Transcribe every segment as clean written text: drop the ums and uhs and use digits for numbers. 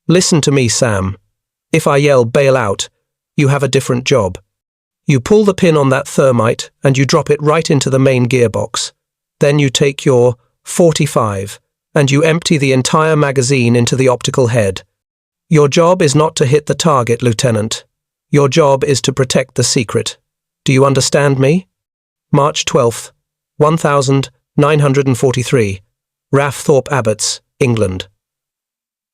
Listen to me, Sam. If I yell bail out, you have a different job. You pull the pin on that thermite and you drop it right into the main gearbox. Then you take your .45 and you empty the entire magazine into the optical head. Your job is not to hit the target, Lieutenant. Your job is to protect the secret. Do you understand me? March 12th, 1943, Thorpe Abbots, England.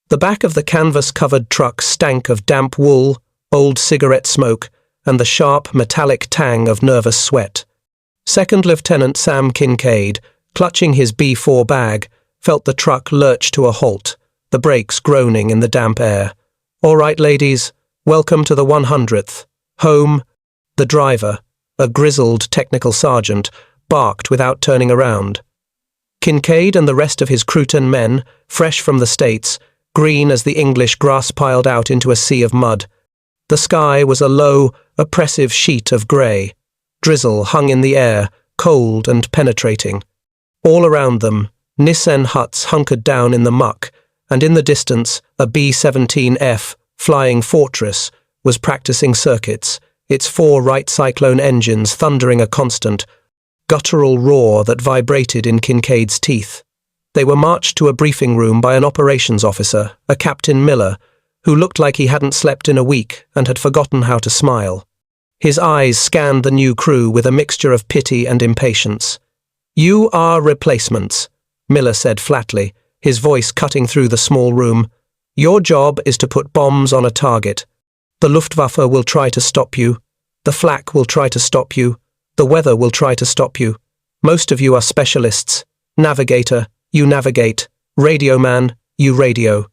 The back of the canvas-covered truck stank of damp wool, old cigarette smoke, and the sharp, metallic tang of nervous sweat. Second Lieutenant Sam Kincaid, clutching his B-4 bag, felt the truck lurch to a halt, the brakes groaning in the damp air. "All right, ladies, welcome to the 100th. Home." The driver, a grizzled technical sergeant, barked without turning around. Kincaid and the rest of his Cruton men, fresh from the States, green as the English grass piled out into a sea of mud. The sky was a low, oppressive sheet of grey. Drizzle hung in the air, cold and penetrating. All around them, Nissen huts hunkered down in the muck, and in the distance, a B-17F, Flying Fortress, was practicing circuits, its 4 Wright Cyclone engines thundering a constant, guttural roar that vibrated in Kincaid's teeth. They were marched to a briefing room by an operations officer, a Captain Miller, who looked like he hadn't slept in a week and had forgotten how to smile. His eyes scanned the new crew with a mixture of pity and impatience. "You are replacements," Miller said flatly, his voice cutting through the small room. "Your job is to put bombs on a target. The Luftwaffe will try to stop you. The flak will try to stop you. The weather will try to stop you. Most of you are specialists. Navigator, you navigate. Radio man, you radio.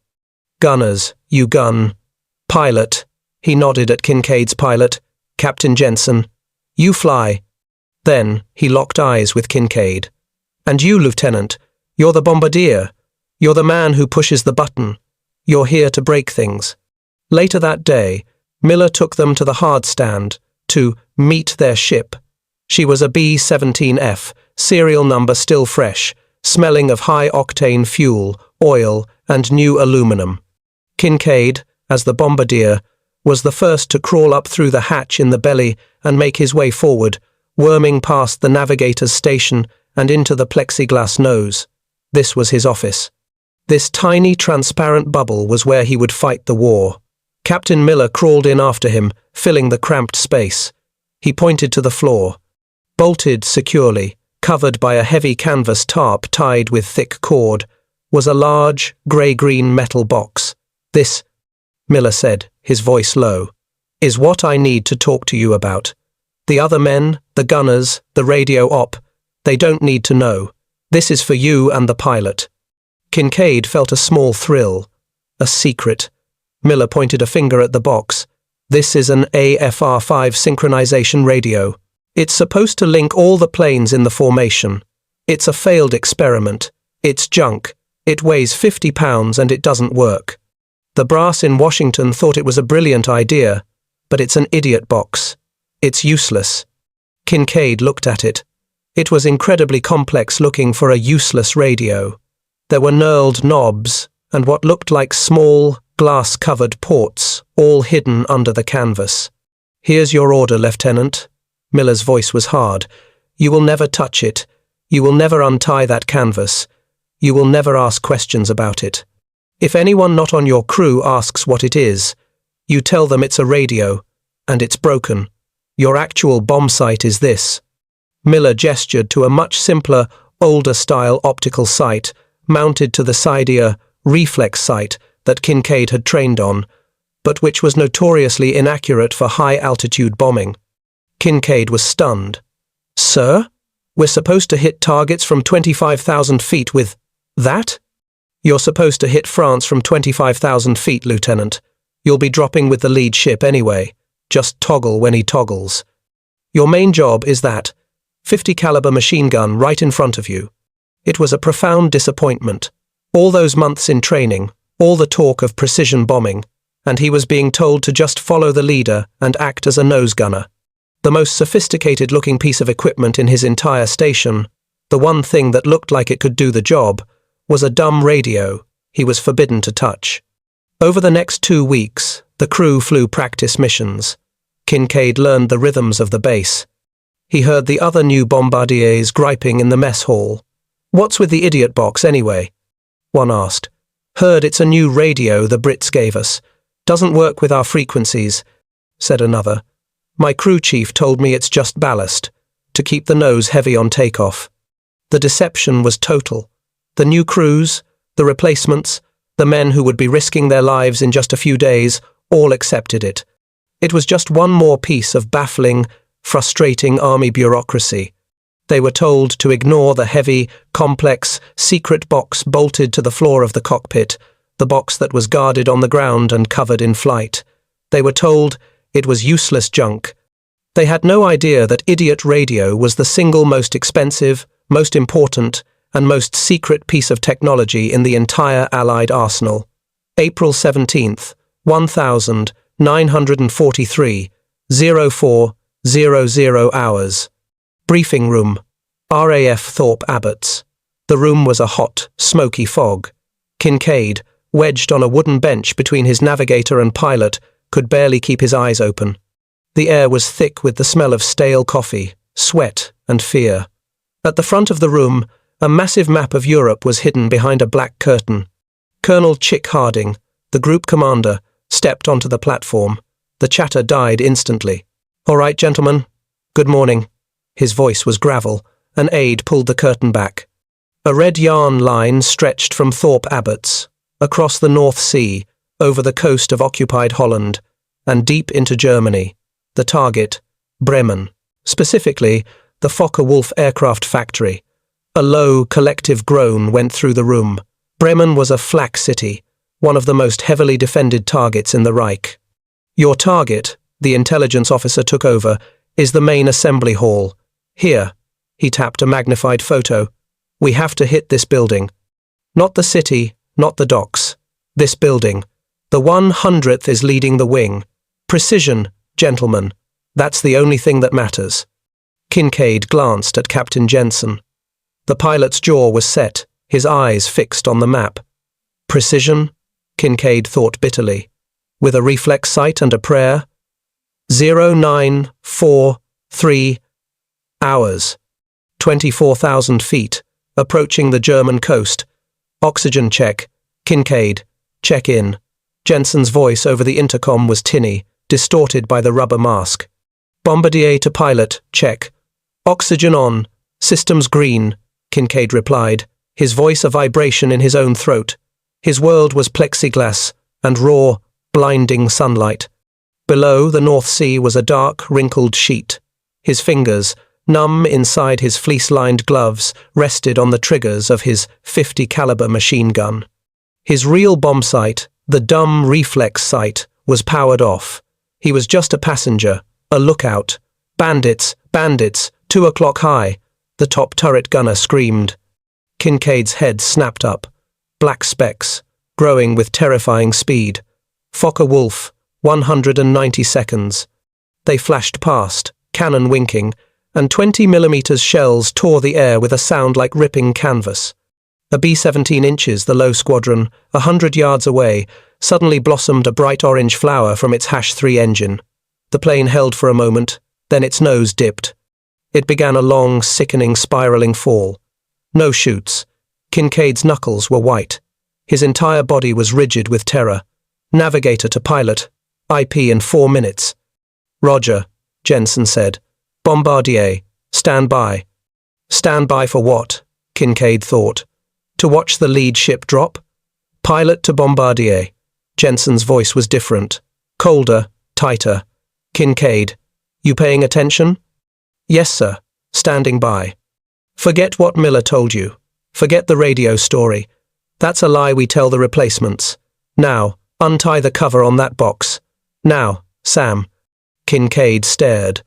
Gunners, you gun. Pilot," he nodded at Kincaid's pilot, Captain Jensen, "you fly." Then he locked eyes with Kincaid. "And you, Lieutenant, you're the Bombardier. You're the man who pushes the button. You're here to break things." Later that day, Miller took them to the hard stand to meet their ship. She was a B-17F, serial number still fresh, smelling of high-octane fuel, oil, and new aluminum. Kincaid, as the Bombardier, was the first to crawl up through the hatch in the belly and make his way forward, worming past the navigator's station and into the plexiglass nose. This was his office. This tiny, transparent bubble was where he would fight the war. Captain Miller crawled in after him, filling the cramped space. He pointed to the floor. Bolted securely, covered by a heavy canvas tarp tied with thick cord, was a large, grey-green metal box. "This," Miller said, his voice low, "is what I need to talk to you about. The other men, the gunners, the radio op, they don't need to know. This is for you and the pilot." Kincaid felt a small thrill. A secret. Miller pointed a finger at the box. "This is an AFR-5 synchronization radio. It's supposed to link all the planes in the formation. It's a failed experiment. It's junk. It weighs 50 pounds and it doesn't work. The brass in Washington thought it was a brilliant idea, but it's an idiot box. It's useless." Kincaid looked at it. It was incredibly complex looking for a useless radio. There were knurled knobs and what looked like small, glass-covered ports, all hidden under the canvas. "Here's your order, Lieutenant." Miller's voice was hard. "You will never touch it. You will never untie that canvas. You will never ask questions about it. If anyone not on your crew asks what it is, you tell them it's a radio, and it's broken. Your actual bombsight is this." Miller gestured to a much simpler, older-style optical sight, mounted to the sidier, reflex sight that Kincaid had trained on, but which was notoriously inaccurate for high-altitude bombing. Kincaid was stunned. "Sir? We're supposed to hit targets from 25,000 feet with that?" "You're supposed to hit France from 25,000 feet, Lieutenant. You'll be dropping with the lead ship anyway. Just toggle when he toggles. Your main job is that 50 caliber machine gun right in front of you." It was a profound disappointment. All those months in training, all the talk of precision bombing, and he was being told to just follow the leader and act as a nose gunner. The most sophisticated-looking piece of equipment in his entire station, the one thing that looked like it could do the job, was a dumb radio he was forbidden to touch. Over the next 2 weeks, the crew flew practice missions. Kincaid learned the rhythms of the base. He heard the other new Bombardiers griping in the mess hall. "What's with the idiot box, anyway?" one asked. "Heard it's a new radio the Brits gave us. Doesn't work with our frequencies," said another. "My crew chief told me it's just ballast, to keep the nose heavy on takeoff." The deception was total. The new crews, the replacements, the men who would be risking their lives in just a few days, all accepted it. It was just one more piece of baffling, frustrating army bureaucracy. They were told to ignore the heavy, complex, secret box bolted to the floor of the cockpit, the box that was guarded on the ground and covered in flight. They were told it was useless junk. They had no idea that idiot radio was the single most expensive, most important, and most secret piece of technology in the entire Allied arsenal. April 17th, 1943, 04:00 hours. Briefing room, RAF Thorpe Abbots. The room was a hot, smoky fog. Kincaid, wedged on a wooden bench between his navigator and pilot, could barely keep his eyes open. The air was thick with the smell of stale coffee, sweat, and fear. At the front of the room, a massive map of Europe was hidden behind a black curtain. Colonel Chick Harding, the group commander, stepped onto the platform. The chatter died instantly. "All right, gentlemen. Good morning." His voice was gravel. An aide pulled the curtain back. A red yarn line stretched from Thorpe Abbots, across the North Sea, over the coast of occupied Holland, and deep into Germany. The target, Bremen. Specifically, the Focke-Wulf aircraft factory. A low, collective groan went through the room. Bremen was a flak city, one of the most heavily defended targets in the Reich. "Your target," the intelligence officer took over, "is the main assembly hall. Here." He tapped a magnified photo. "We have to hit this building. Not the city, not the docks. This building. The 100th is leading the wing. Precision, gentlemen. That's the only thing that matters." Kincaid glanced at Captain Jensen. The pilot's jaw was set, his eyes fixed on the map. Precision? Kincaid thought bitterly. With a reflex sight and a prayer? 0943 hours. 24,000 feet, approaching the German coast. "Oxygen check. Kincaid, check in." Jensen's voice over the intercom was tinny, distorted by the rubber mask. "Bombardier to pilot, check. Oxygen on. Systems green," Kincaid replied, his voice a vibration in his own throat. His world was plexiglass and raw, blinding sunlight. Below, the North Sea was a dark, wrinkled sheet. His fingers, numb inside his fleece-lined gloves, rested on the triggers of his .50 caliber machine gun. His real bombsight, the dumb reflex sight, was powered off. He was just a passenger, a lookout. "Bandits, bandits, 2 o'clock high," the top turret gunner screamed. Kincaid's head snapped up. Black specks, growing with terrifying speed. Focke-Wulf, 190 seconds. They flashed past, cannon winking, and 20mm shells tore the air with a sound like ripping canvas. A B-17 Inches, the low squadron, 100 yards away, suddenly blossomed a bright orange flower from its H-3 engine. The plane held for a moment, then its nose dipped. It began a long, sickening, spiraling fall. No chutes. Kincaid's knuckles were white. His entire body was rigid with terror. "Navigator to pilot. IP in 4 minutes." "Roger," Jensen said. "Bombardier, stand by." Stand by for what? Kincaid thought. To watch the lead ship drop? "Pilot to Bombardier." Jensen's voice was different. Colder, tighter. "Kincaid, you paying attention?" "Yes, sir. Standing by." "Forget what Miller told you. Forget the radio story. That's a lie we tell the replacements. Now, untie the cover on that box. Now, Sam." Kincaid stared.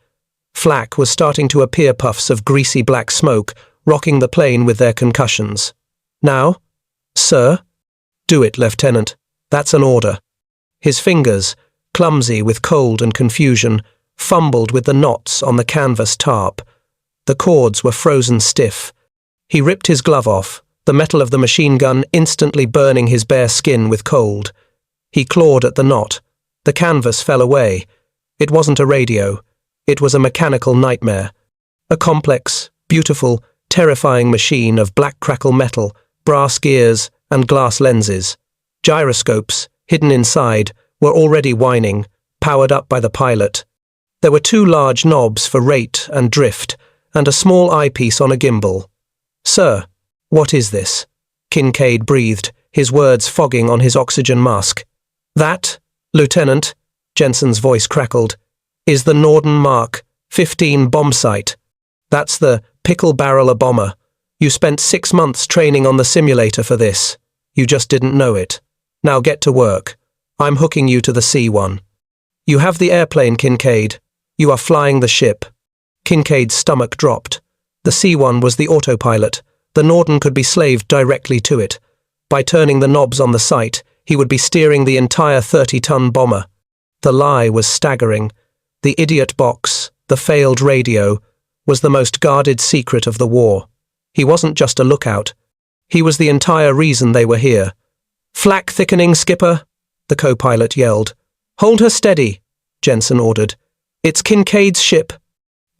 Flak was starting to appear, puffs of greasy black smoke, rocking the plane with their concussions. "Now?" "Sir?" "Do it, Lieutenant. That's an order." His fingers, clumsy with cold and confusion, fumbled with the knots on the canvas tarp. The cords were frozen stiff. He ripped his glove off, the metal of the machine gun instantly burning his bare skin with cold. He clawed at the knot. The canvas fell away. It wasn't a radio. It was a mechanical nightmare. A complex, beautiful, terrifying machine of black crackle metal, brass gears, and glass lenses. Gyroscopes, hidden inside, were already whining, powered up by the pilot. There were two large knobs for rate and drift, and a small eyepiece on a gimbal. "Sir, what is this?" Kincaid breathed, his words fogging on his oxygen mask. "That, Lieutenant," Jensen's voice crackled, "is the Norden Mark 15 Bombsight. That's the PICKLE barreler bomber. You spent 6 months training on the simulator for this. You just didn't know it. Now get to work. I'm hooking you to the C1. You have the airplane, Kincaid. You are flying the ship." Kincaid's stomach dropped. The C1 was the autopilot. The Norden could be slaved directly to it. By turning the knobs on the sight, he would be steering the entire 30-ton bomber. The lie was staggering. The idiot box, the failed radio, was the most guarded secret of the war. He wasn't just a lookout. He was the entire reason they were here. "Flak thickening, skipper," the co-pilot yelled. "Hold her steady," Jensen ordered. "It's Kincaid's ship."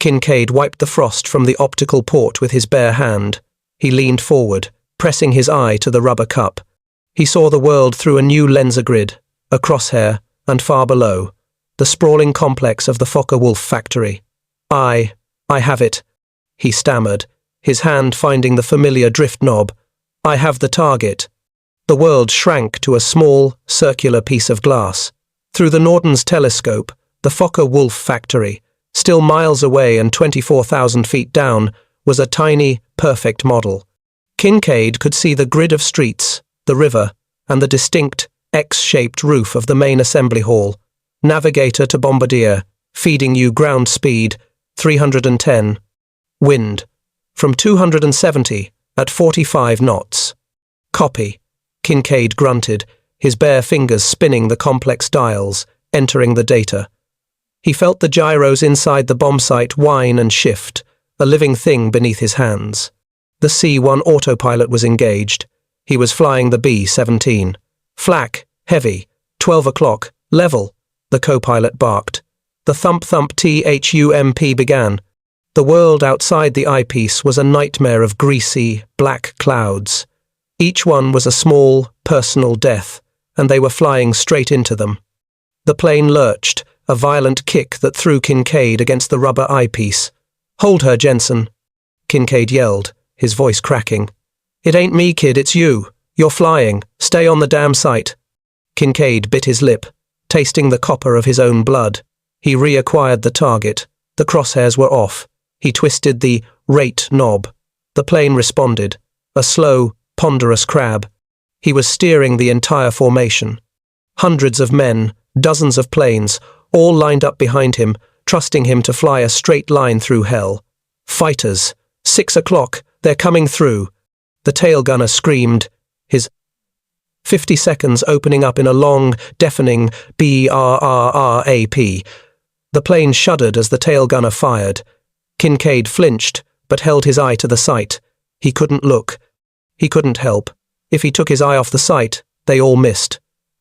Kincaid wiped the frost from the optical port with his bare hand. He leaned forward, pressing his eye to the rubber cup. He saw the world through a new lenser grid, a crosshair, and far below, the sprawling complex of the Focke-Wulf factory. I have it," he stammered, his hand finding the familiar drift knob. "I have the target." The world shrank to a small, circular piece of glass. Through the Norden's telescope, the Focke-Wulf factory, still miles away and 24,000 feet down, was a tiny, perfect model. Kincaid could see the grid of streets, the river, and the distinct, X-shaped roof of the main assembly hall. Navigator to Bombardier, feeding you ground speed, 310. Wind, from 270, at 45 knots. Copy. Kincaid grunted, his bare fingers spinning the complex dials, entering the data. He felt the gyros inside the bombsight whine and shift, a living thing beneath his hands. The C1 autopilot was engaged. He was flying the B-17. "Flak, heavy, 12 o'clock, level," the co-pilot barked. The thump-thump THUMP began. The world outside the eyepiece was a nightmare of greasy, black clouds. Each one was a small, personal death, and they were flying straight into them. The plane lurched, a violent kick that threw Kincaid against the rubber eyepiece. "Hold her, Jensen," Kincaid yelled, his voice cracking. "It ain't me, kid, it's you. You're flying. Stay on the damn sight." Kincaid bit his lip, tasting the copper of his own blood. He reacquired the target. The crosshairs were off. He twisted the rate knob. The plane responded, a slow, ponderous crab. He was steering the entire formation. Hundreds of men, dozens of planes, all lined up behind him, trusting him to fly a straight line through hell. "Fighters, 6 o'clock, they're coming through," the tail gunner screamed, his 50 seconds opening up in a long, deafening BRRRAP. The plane shuddered as the tail gunner fired. Kincaid flinched, but held his eye to the sight. He couldn't look. He couldn't help. If he took his eye off the sight, they all missed.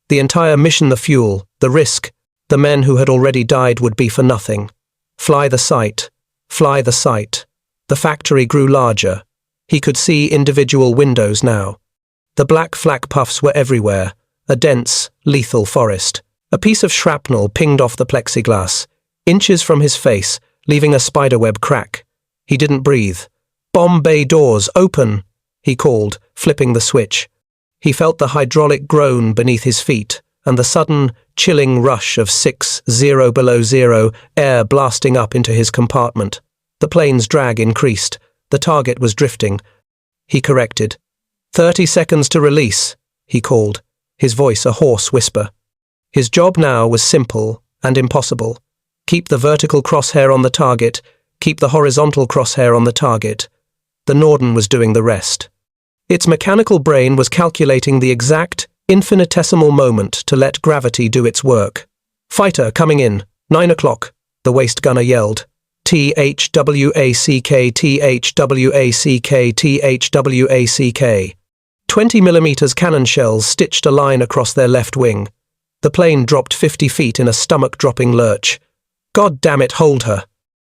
The entire mission, the fuel, the risk, the men who had already died would be for nothing. Fly the sight. Fly the sight. The factory grew larger. He could see individual windows now. The black flak puffs were everywhere, a dense, lethal forest. A piece of shrapnel pinged off the plexiglass, inches from his face, leaving a spiderweb crack. He didn't breathe. "Bomb bay doors, open!" he called, flipping the switch. He felt the hydraulic groan beneath his feet, and the sudden, chilling rush of 60 below zero air blasting up into his compartment. The plane's drag increased. The target was drifting. He corrected. 30 seconds to release, he called, his voice a hoarse whisper. His job now was simple and impossible. Keep the vertical crosshair on the target, keep the horizontal crosshair on the target. The Norden was doing the rest. Its mechanical brain was calculating the exact, infinitesimal moment to let gravity do its work. "Fighter coming in, 9 o'clock, the waist gunner yelled. THWACK, THWACK, THWACK. 20mm cannon shells stitched a line across their left wing. The plane dropped 50 feet in a stomach-dropping lurch. "God damn it, hold her!"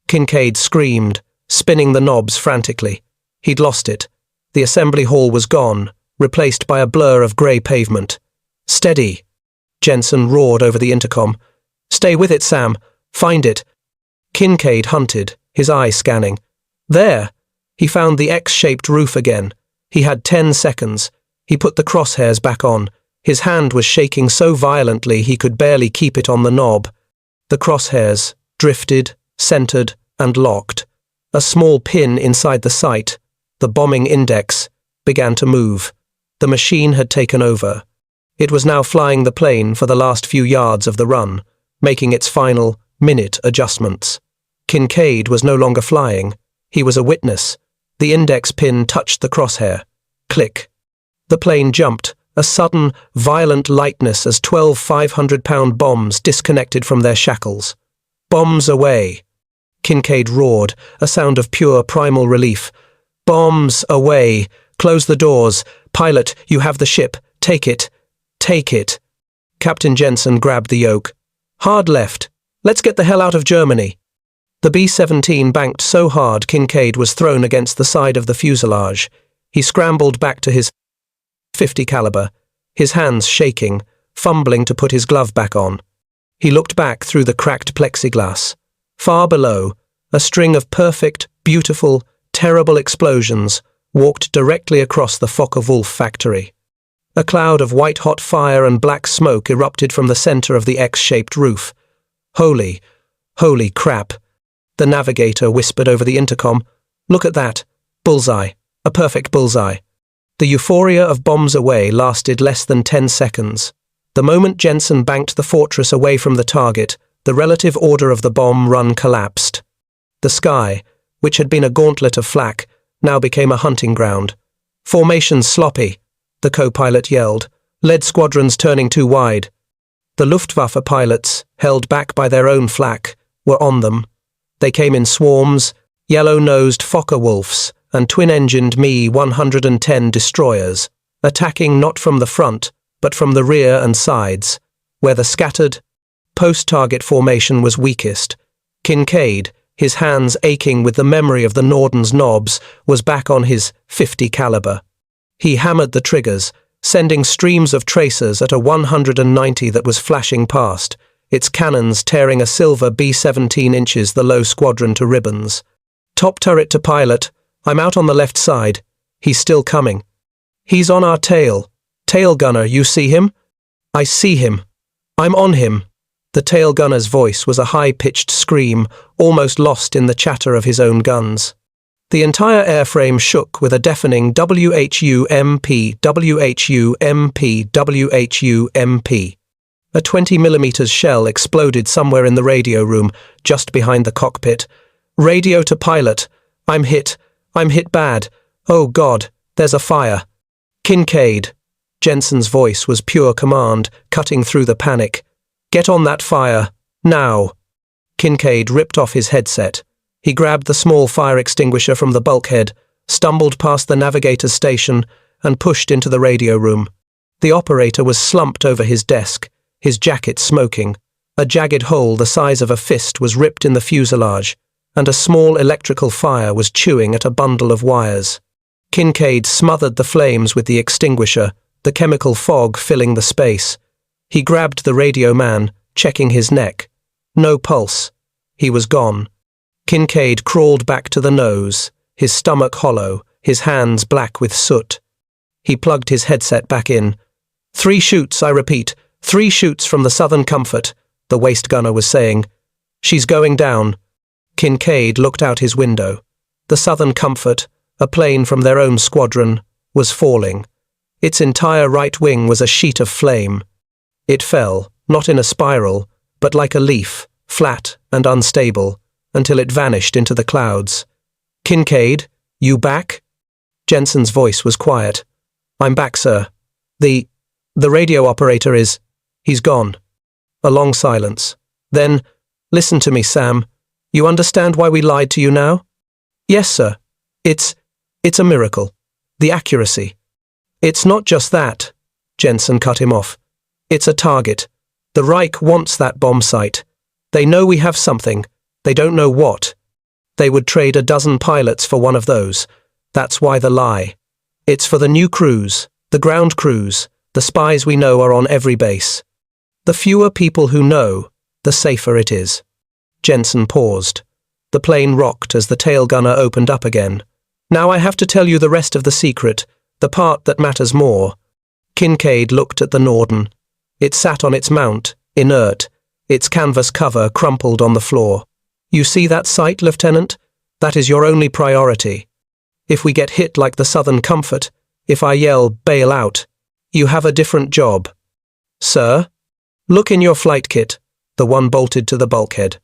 Kincaid screamed, spinning the knobs frantically. He'd lost it. The assembly hall was gone, replaced by a blur of grey pavement. "Steady!" Jensen roared over the intercom. "Stay with it, Sam. Find it." Kincaid hunted, his eye scanning. There! He found the X-shaped roof again. He had 10 seconds. He put the crosshairs back on. His hand was shaking so violently he could barely keep it on the knob. The crosshairs drifted, centered, and locked. A small pin inside the sight, the bombing index, began to move. The machine had taken over. It was now flying the plane for the last few yards of the run, making its final minute adjustments. Kincaid was no longer flying. He was a witness. The index pin touched the crosshair. Click. The plane jumped, a sudden, violent lightness as 12 500-pound bombs disconnected from their shackles. "Bombs away!" Kincaid roared, a sound of pure primal relief. "Bombs away! Close the doors! Pilot, you have the ship! Take it! Take it!" Captain Jensen grabbed the yoke. "Hard left! Let's get the hell out of Germany!" The B-17 banked so hard Kincaid was thrown against the side of the fuselage. He scrambled back to his .50 caliber, his hands shaking, fumbling to put his glove back on. He looked back through the cracked plexiglass. Far below, a string of perfect, beautiful, terrible explosions walked directly across the Focke-Wulf factory. A cloud of white-hot fire and black smoke erupted from the center of the X-shaped roof. Holy crap! The navigator whispered over the intercom. "Look at that. Bullseye. A perfect bullseye." The euphoria of bombs away lasted less than 10 seconds. The moment Jensen banked the fortress away from the target, the relative order of the bomb run collapsed. The sky, which had been a gauntlet of flak, now became a hunting ground. "Formations sloppy," the co-pilot yelled. "Lead squadrons turning too wide." The Luftwaffe pilots, held back by their own flak, were on them. They came in swarms, yellow-nosed Focke-Wulfs and twin-engined Me-110 destroyers, attacking not from the front, but from the rear and sides, where the scattered, post-target formation was weakest. Kincaid, his hands aching with the memory of the Norden's knobs, was back on his .50 caliber. He hammered the triggers, sending streams of tracers at a 190 that was flashing past, its cannons tearing a silver B-17 inches the low squadron to ribbons. "Top turret to pilot. I'm out on the left side. He's still coming. He's on our tail. Tail gunner, you see him?" "I see him. I'm on him." The tail gunner's voice was a high-pitched scream, almost lost in the chatter of his own guns. The entire airframe shook with a deafening WHU-MP, WHU-MP, WHU-MP. A 20mm shell exploded somewhere in the radio room, just behind the cockpit. "Radio to pilot. I'm hit bad. Oh God, there's a fire." "Kincaid." Jensen's voice was pure command, cutting through the panic. "Get on that fire, now." Kincaid ripped off his headset. He grabbed the small fire extinguisher from the bulkhead, stumbled past the navigator's station, and pushed into the radio room. The operator was slumped over his desk, his jacket smoking. A jagged hole the size of a fist was ripped in the fuselage, and a small electrical fire was chewing at a bundle of wires. Kincaid smothered the flames with the extinguisher, the chemical fog filling the space. He grabbed the radio man, checking his neck. No pulse. He was gone. Kincaid crawled back to the nose, his stomach hollow, his hands black with soot. He plugged his headset back in. "3 shoots, I repeat. 3 shoots from the Southern Comfort," the waist gunner was saying. "She's going down." Kincaid looked out his window. The Southern Comfort, a plane from their own squadron, was falling. Its entire right wing was a sheet of flame. It fell, not in a spiral, but like a leaf, flat and unstable, until it vanished into the clouds. "Kincaid, you back?" Jensen's voice was quiet. "I'm back, sir. The radio operator is... he's gone." A long silence. Then, "Listen to me, Sam. You understand why we lied to you now?" "Yes, sir. It's a miracle. The accuracy." "It's not just that," Jensen cut him off. "It's a target. The Reich wants that bomb sight. They know we have something. They don't know what. They would trade a dozen pilots for one of those. That's why the lie. It's for the new crews, the ground crews, the spies we know are on every base. The fewer people who know, the safer it is. Jensen paused. The plane rocked as the tail gunner opened up again. Now I have to tell you the rest of the secret, the part that matters more. Kincaid looked at the Norden. It sat on its mount, inert, its canvas cover crumpled on the floor. You see that sight, Lieutenant? That is your only priority. If we get hit like the Southern Comfort, if I yell, bail out, you have a different job. Sir? Look in your flight kit, the one bolted to the bulkhead.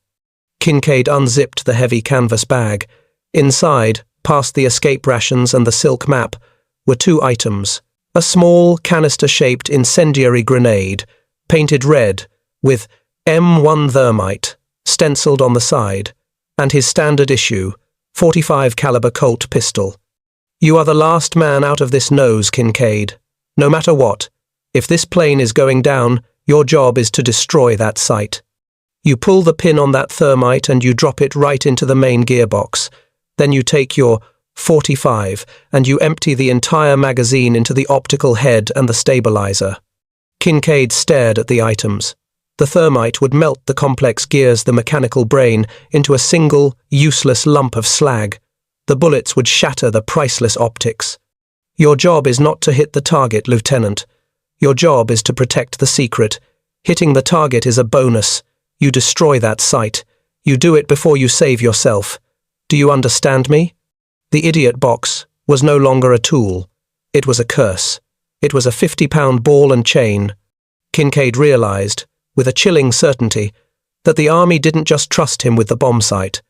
Kincaid unzipped the heavy canvas bag. Inside, past the escape rations and the silk map, were two items. A small, canister-shaped incendiary grenade, painted red, with M1 thermite, stenciled on the side, and his standard issue, .45 caliber Colt pistol. You are the last man out of this nose, Kincaid. No matter what, if this plane is going down, your job is to destroy that site. You pull the pin on that thermite and you drop it right into the main gearbox. Then you take your .45 and you empty the entire magazine into the optical head and the stabilizer. Kincaid stared at the items. The thermite would melt the complex gears, the mechanical brain, into a single, useless lump of slag. The bullets would shatter the priceless optics. Your job is not to hit the target, Lieutenant. Your job is to protect the secret. Hitting the target is a bonus. You destroy that site. You do it before you save yourself. Do you understand me? The idiot box was no longer a tool. It was a curse. It was a 50-pound ball and chain. Kincaid realized, with a chilling certainty, that the army didn't just trust him with the bomb sight.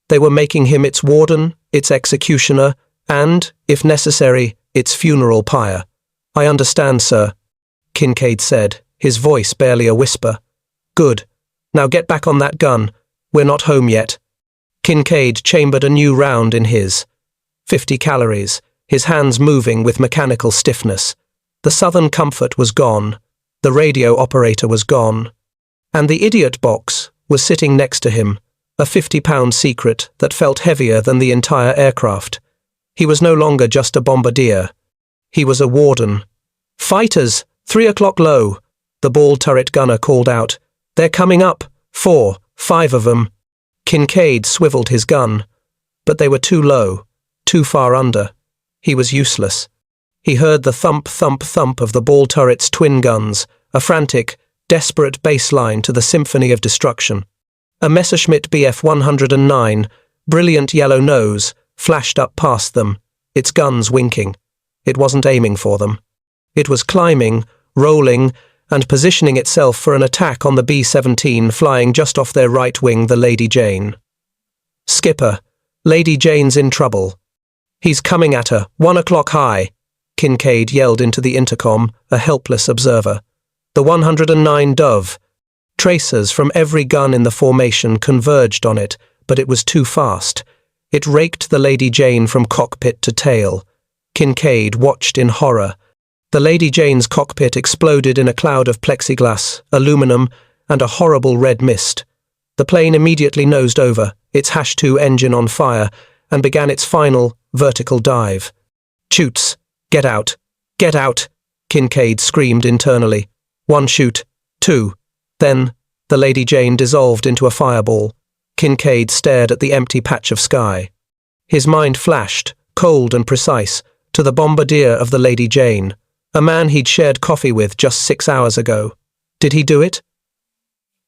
They were making him its warden, its executioner, and, if necessary, its funeral pyre. I understand, sir, Kincaid said, his voice barely a whisper. Good. Now get back on that gun. We're not home yet. Kincaid chambered a new round in his. 50 calories, his hands moving with mechanical stiffness. The Southern Comfort was gone. The radio operator was gone. And the idiot box was sitting next to him, a 50-pound secret that felt heavier than the entire aircraft. He was no longer just a bombardier. He was a warden. Fighters, 3 o'clock low, the ball turret gunner called out. They're coming up, 4, 5 of them. Kincaid swiveled his gun, but they were too low, too far under. He was useless. He heard the thump, thump, thump of the ball turret's twin guns, a frantic, desperate bass line to the symphony of destruction. A Messerschmitt Bf 109, brilliant yellow nose, flashed up past them, its guns winking. It wasn't aiming for them. It was climbing, rolling, and positioning itself for an attack on the B-17 flying just off their right wing, the Lady Jane. Skipper, Lady Jane's in trouble. He's coming at her, 1 o'clock high, Kincaid yelled into the intercom, a helpless observer. The 109 Dove. Tracers from every gun in the formation converged on it, but it was too fast. It raked the Lady Jane from cockpit to tail. Kincaid watched in horror. The Lady Jane's cockpit exploded in a cloud of plexiglass, aluminum, and a horrible red mist. The plane immediately nosed over, its #2 engine on fire, and began its final, vertical dive. Chutes! Get out! Get out! Kincaid screamed internally. 1 shoot, 2. Then, the Lady Jane dissolved into a fireball. Kincaid stared at the empty patch of sky. His mind flashed, cold and precise, to the bombardier of the Lady Jane, a man he'd shared coffee with just 6 hours ago. Did he do it?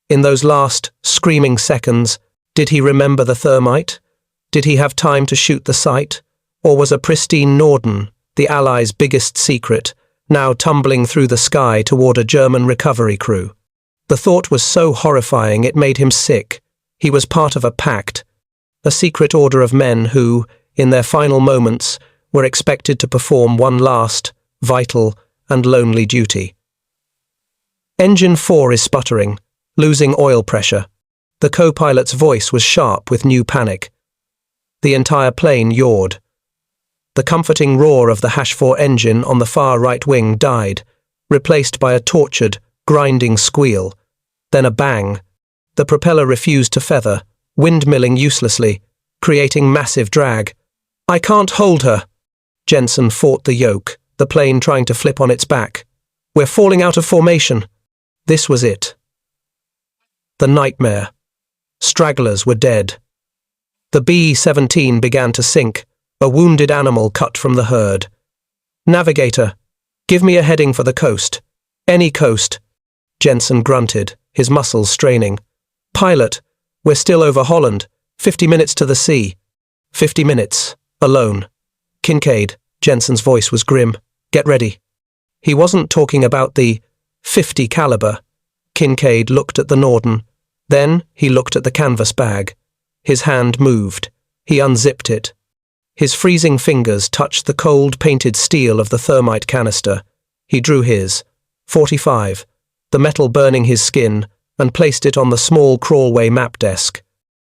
In those last, screaming seconds, did he remember the thermite? Did he have time to shoot the sight? Or was a pristine Norden, the Allies' biggest secret, now tumbling through the sky toward a German recovery crew? The thought was so horrifying it made him sick. He was part of a pact, a secret order of men who, in their final moments, were expected to perform one last, vital, and lonely duty. Engine 4 is sputtering, losing oil pressure. The co-pilot's voice was sharp with new panic. The entire plane yawed. The comforting roar of the #4 engine on the far right wing died, replaced by a tortured, grinding squeal. Then a bang. The propeller refused to feather, windmilling uselessly, creating massive drag. "I can't hold her." Jensen fought the yoke, the plane trying to flip on its back. "We're falling out of formation." This was it. The nightmare. Stragglers were dead. The B-17 began to sink, a wounded animal cut from the herd. "Navigator, give me a heading for the coast. Any coast." Jensen grunted, his muscles straining. "Pilot, we're still over Holland, 50 minutes to the sea." 50 minutes, alone. "Kincaid," Jensen's voice was grim. "Get ready." He wasn't talking about the .50 caliber. Kincaid looked at the Norden. Then he looked at the canvas bag. His hand moved. He unzipped it. His freezing fingers touched the cold, painted steel of the thermite canister. He drew his .45, the metal burning his skin, and placed it on the small crawlway map desk.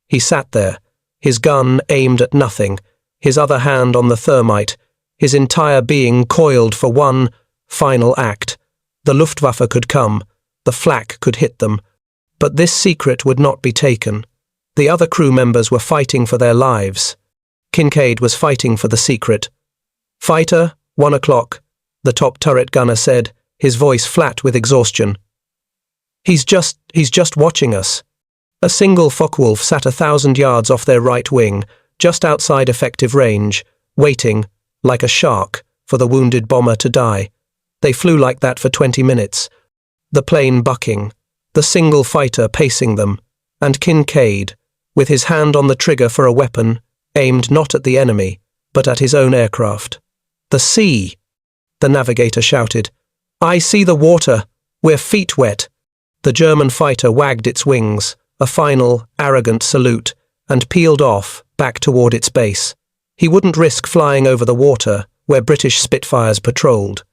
He sat there, his gun aimed at nothing, his other hand on the thermite, his entire being coiled for one final act. The Luftwaffe could come, the flak could hit them, but this secret would not be taken. The other crew members were fighting for their lives. Kincaid was fighting for the secret. "Fighter, 1 o'clock, the top turret gunner said, his voice flat with exhaustion. He's just watching us." A single Focke-Wulf sat 1,000 yards off their right wing, just outside effective range, waiting, like a shark, for the wounded bomber to die. They flew like that for 20 minutes. The plane bucking, the single fighter pacing them, and Kincaid, with his hand on the trigger for a weapon, aimed not at the enemy, but at his own aircraft. "The sea!" the navigator shouted. "I see the water! We're feet wet!" The German fighter wagged its wings, a final, arrogant salute, and peeled off, back toward its base. He wouldn't risk flying over the water, where British Spitfires patrolled.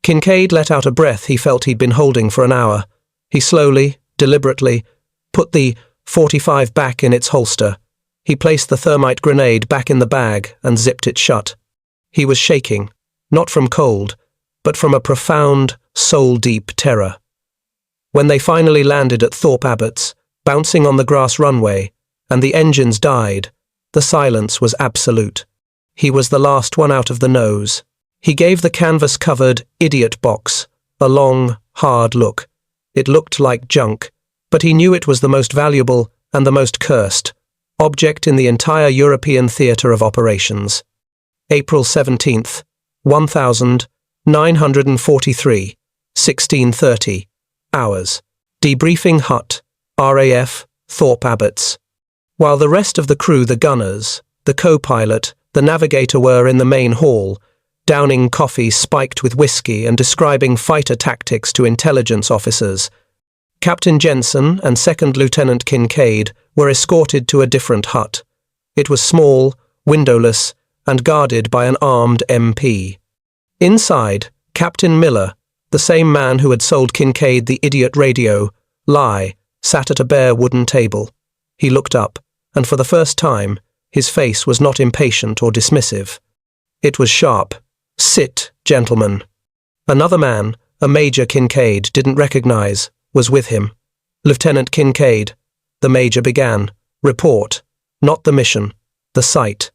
Kincaid let out a breath he felt he'd been holding for an hour. He slowly, deliberately, put the .45 back in its holster. He placed the thermite grenade back in the bag and zipped it shut. He was shaking, not from cold, but from a profound, soul-deep terror. When they finally landed at Thorpe Abbotts, bouncing on the grass runway, and the engines died, the silence was absolute. He was the last one out of the nose. He gave the canvas-covered idiot box a long, hard look. It looked like junk, but he knew it was the most valuable and the most cursed object in the entire European theatre of operations. April 17th, 1943, 16:30 hours. Debriefing hut, RAF, Thorpe Abbotts. While the rest of the crew, the gunners, the co-pilot, the navigator were in the main hall, downing coffee spiked with whiskey and describing fighter tactics to intelligence officers, Captain Jensen and Second Lieutenant Kincaid were escorted to a different hut. It was small, windowless, and guarded by an armed MP. Inside, Captain Miller, the same man who had sold Kincaid the idiot radio, sat at a bare wooden table. He looked up, and for the first time, his face was not impatient or dismissive. It was sharp. "Sit, gentlemen." Another man, a Major Kincaid didn't recognize, was with him. "Lieutenant Kincaid," the Major began. "Report. Not the mission. The site."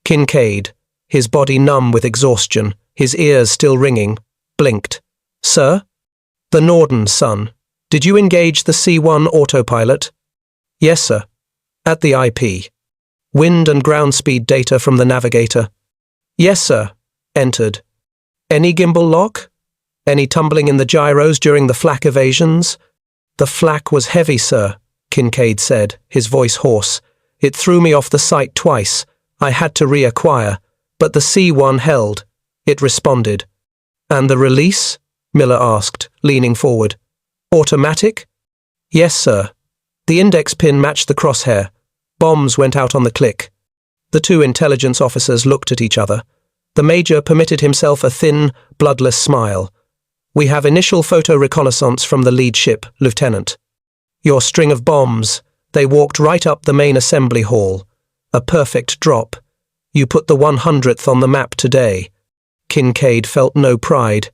Kincaid, his body numb with exhaustion, his ears still ringing, blinked. "Sir?" "The Norden, son. Did you engage the C-1 autopilot?" "Yes, sir." "At the IP. Wind and ground speed data from the navigator?" "Yes, sir." "Entered. Any gimbal lock? Any tumbling in the gyros during the flak evasions?" "The flak was heavy, sir," Kincaid said, his voice hoarse. "It threw me off the site twice. I had to reacquire, but the C-1 held. It responded." "And the release?" Miller asked, leaning forward. "Automatic?" "Yes, sir. The index pin matched the crosshair. Bombs went out on the click." The two intelligence officers looked at each other. The Major permitted himself a thin, bloodless smile. "We have initial photo reconnaissance from the lead ship, Lieutenant. Your string of bombs, they walked right up the main assembly hall. A perfect drop. You put the 100th on the map today." Kincaid felt no pride.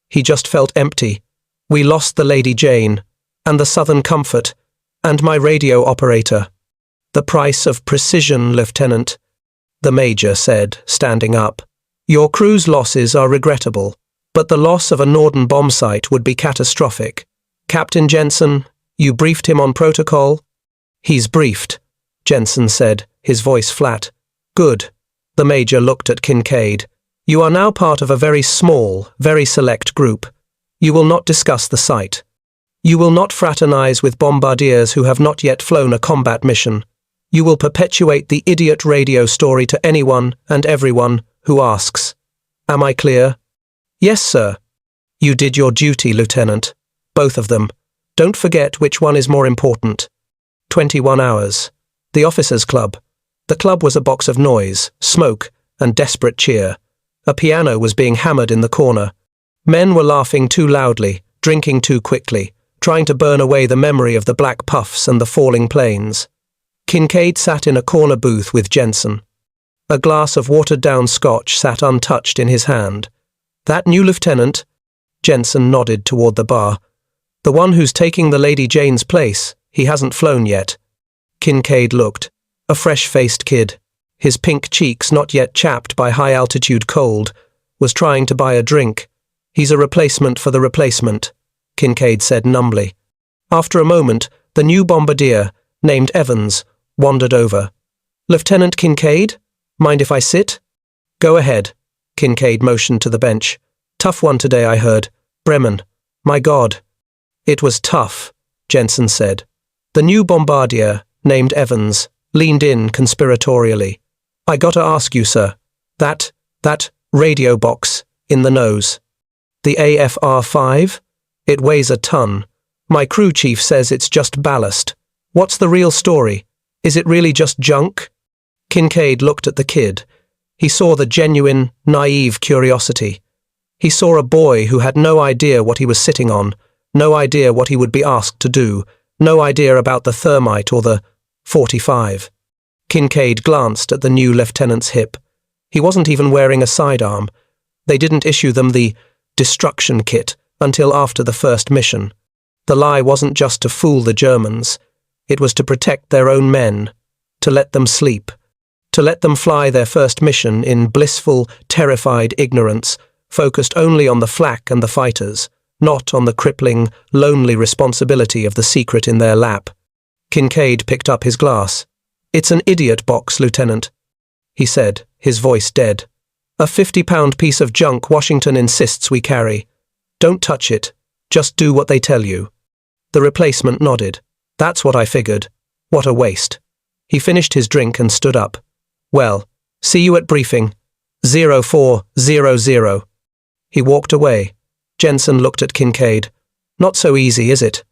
He just felt empty. "We lost the Lady Jane. And the Southern Comfort. And my radio operator. The price of precision, Lieutenant, the Major said, standing up. Your crew's losses are regrettable, but the loss of a Norden Bombsight would be catastrophic. Captain Jensen, you briefed him on protocol? He's briefed, Jensen said, his voice flat. Good. The Major looked at Kincaid. You are now part of a very small, very select group. You will not discuss the site. You will not fraternize with bombardiers who have not yet flown a combat mission. You will perpetuate the idiot radio story to anyone and everyone who asks. Am I clear? Yes, sir. You did your duty, Lieutenant. Both of them. Don't forget which one is more important. 21 hours. The Officers' Club. The club was a box of noise, smoke, and desperate cheer. A piano was being hammered in the corner. Men were laughing too loudly, drinking too quickly, trying to burn away the memory of the black puffs and the falling planes. Kincaid sat in a corner booth with Jensen. A glass of watered-down scotch sat untouched in his hand. That new lieutenant? Jensen nodded toward the bar. The one who's taking the Lady Jane's place. He hasn't flown yet. Kincaid looked. A fresh-faced kid, his pink cheeks not yet chapped by high-altitude cold, was trying to buy a drink. He's a replacement for the replacement, Kincaid said numbly. After a moment, the new bombardier, named Evans, wandered over. Lieutenant Kincaid? Mind if I sit? Go ahead, Kincaid motioned to the bench. Tough one today, I heard. Bremen. My God. It was tough, Jensen said. The new bombardier, named Evans, leaned in conspiratorially. I gotta ask you, sir. That radio box, in the nose. The AFR-5? It weighs a ton. My crew chief says it's just ballast. What's the real story? Is it really just junk? Kincaid looked at the kid. He saw the genuine, naive curiosity. He saw a boy who had no idea what he was sitting on, no idea what he would be asked to do, no idea about the thermite or the 45. Kincaid glanced at the new lieutenant's hip. He wasn't even wearing a sidearm. They didn't issue them the destruction kit until after the first mission. The lie wasn't just to fool the Germans. It was to protect their own men, to let them sleep, to let them fly their first mission in blissful, terrified ignorance, focused only on the flak and the fighters, not on the crippling, lonely responsibility of the secret in their lap. Kincaid picked up his glass. It's an idiot box, Lieutenant, he said, his voice dead. A 50-pound piece of junk Washington insists we carry. Don't touch it. Just do what they tell you. The replacement nodded. That's what I figured. What a waste. He finished his drink and stood up. Well, see you at briefing. 0400. He walked away. Jensen looked at Kincaid. Not so easy, is it?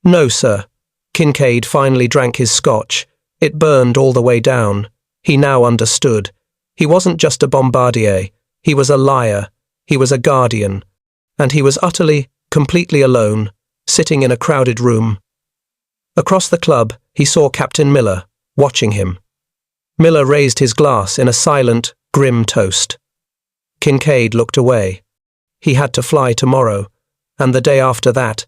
No, sir. Kincaid finally drank his scotch. It burned all the way down. He now understood. He wasn't just a bombardier. He was a liar. He was a guardian. And he was utterly, completely alone, sitting in a crowded room. Across the club, he saw Captain Miller, watching him. Miller raised his glass in a silent, grim toast. Kincaid looked away. He had to fly tomorrow, and the day after that,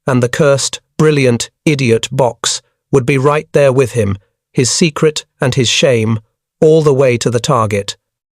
and the cursed, brilliant, idiot box would be right there with him, his secret and his shame, all the way to the target.